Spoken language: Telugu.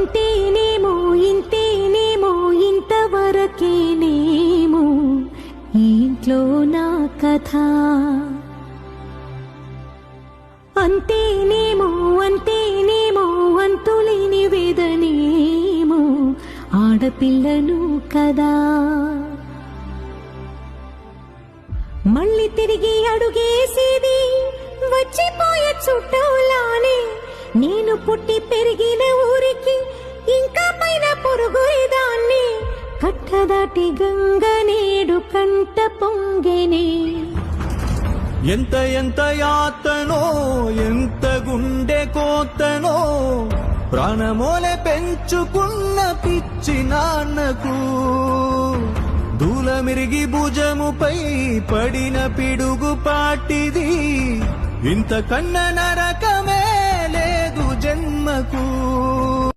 అంతేనేమో ఇంతేనేమో ఇంతవరకేనేమో ఈ ఇంట్లో నా కథ. అంతేనేమో అంతేనేమో అంతులేని వేదనేమో ఆడపిల్లను కదా. మళ్ళీ తిరిగి అడుగేసేది వచ్చిపోయే చుట్టూలానే. నేను పుట్టి పెరిగిన ఊరికి ఇంకా పైన పొరుగుదాన్ని. కట్టదాటి గంగ నేడు కంట పొంగెనే. ఎంత ఎంత యాతనో ఎంత గుండె కోతనో ప్రాణమోలే పెంచుకున్న పిచ్చి నాన్నకు. దూలమిరిగి భుజముపై పడిన పిడుగు పాటిది. ఇంత కన్న నరకమే లేదు జన్మకు.